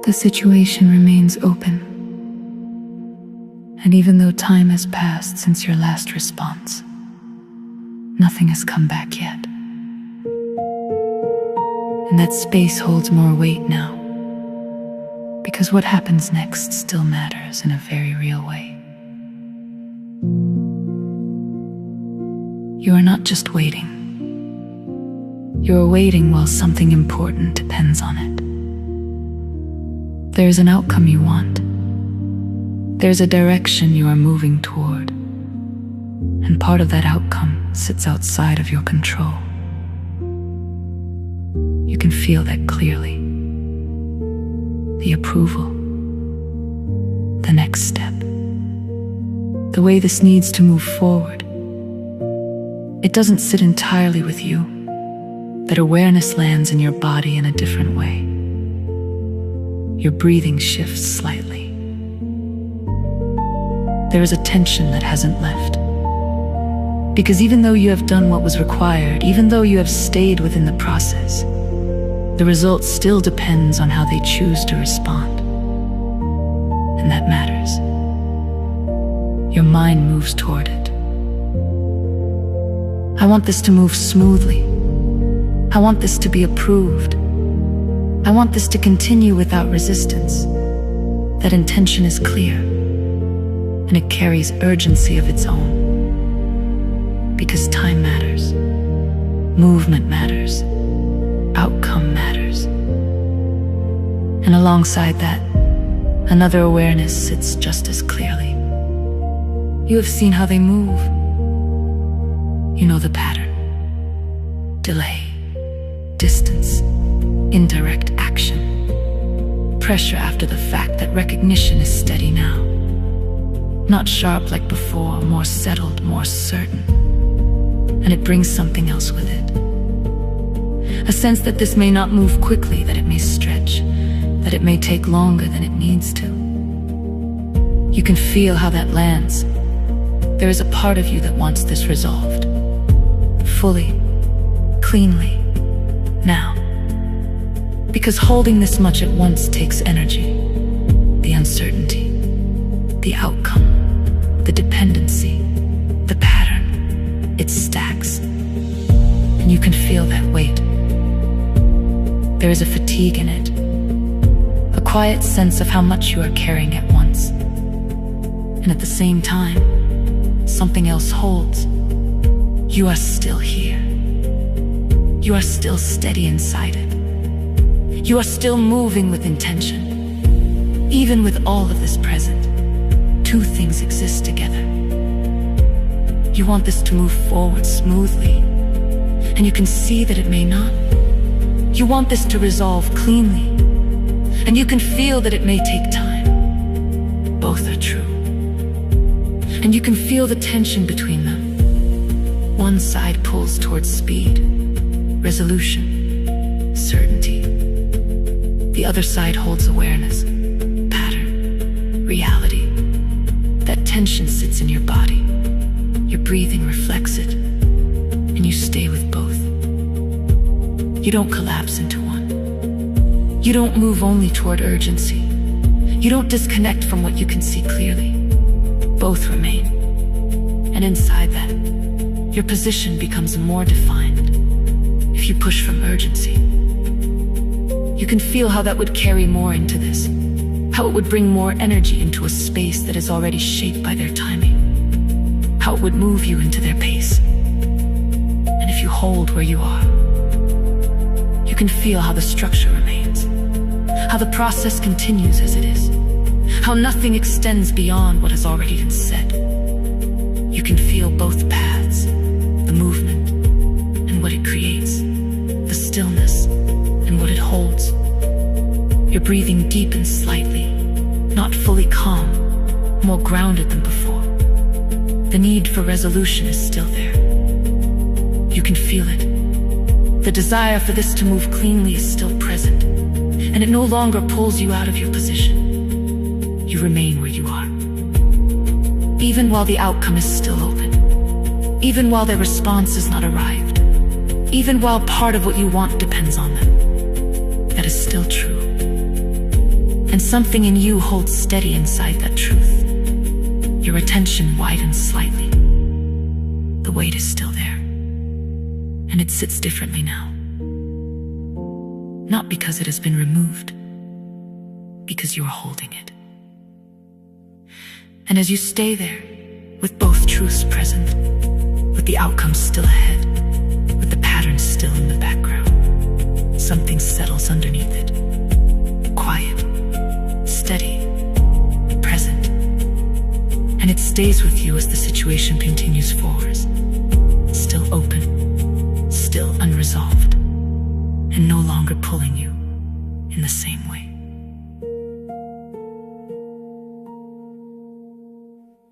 The situation remains open. And even though time has passed since your last response, nothing has come back yet. And that space holds more weight now, because what happens next still matters in a very real way. You are not just waiting. You are waiting while something important depends on it. There is an outcome you want. There's a direction you are moving toward. And part of that outcome sits outside of your control. You can feel that clearly. The approval. The next step. The way this needs to move forward. It doesn't sit entirely with you. That awareness lands in your body in a different way. Your breathing shifts slightly. There is a tension that hasn't left. Because even though you have done what was required, even though you have stayed within the process, the result still depends on how they choose to respond. And that matters. Your mind moves toward it. I want this to move smoothly. I want this to be approved. I want this to continue without resistance. That intention is clear, and it carries urgency of its own. Because time matters, movement matters, outcome matters. And alongside that, another awareness sits just as clearly. You have seen how they move. You know the pattern. Delay, distance, indirect action. Pressure after the fact that recognition is steady now. Not sharp like before, more settled, more certain. And it brings something else with it. A sense that this may not move quickly, that it may stretch, that it may take longer than it needs to. You can feel how that lands. There is a part of you that wants this resolved. Fully, cleanly, now. Because holding this much at once takes energy. The uncertainty, the outcome, the dependency, the pattern. It stacks. And you can feel that weight. There is a fatigue in it. A quiet sense of how much you are carrying at once. And at the same time, something else holds. You are still here. You are still steady inside it. You are still moving with intention. Even with all of this present, two things exist together. You want this to move forward smoothly, and you can see that it may not. You want this to resolve cleanly, and you can feel that it may take time. Both are true. And you can feel the tension between them. One side pulls towards speed, resolution, certainty. The other side holds awareness, pattern, reality. That tension sits in your body. Your breathing reflects it, and you stay with both. You don't collapse into one. You don't move only toward urgency. You don't disconnect from what you can see clearly. Both remain. And inside that, your position becomes more defined. If you push from urgency, you can feel how that would carry more into this, how it would bring more energy into a space that is already shaped by their timing, how it would move you into their pace. And if you hold where you are, you can feel how the structure remains, how the process continues as it is, how nothing extends beyond what has already been said. You can feel both paths, the movement and what it creates, the stillness and what it holds. Your breathing deepens slightly, not fully calm, more grounded than before. The need for resolution is still there. You can feel it. The desire for this to move cleanly is still present, and it no longer pulls you out of your position. You remain where you are. Even while the outcome is still open, even while their response has not arrived, even while part of what you want depends on them. That is still true. And something in you holds steady inside that truth. Your attention widens slightly. The weight is still there, and it sits differently now. Not because it has been removed, because you are holding it. And as you stay there, with both truths present, with the outcome still ahead, with the pattern still in the background, something settles underneath it. Quiet, steady, present. And it stays with you as the situation continues forward. Still open, still unresolved, and no longer pulling you in the same way.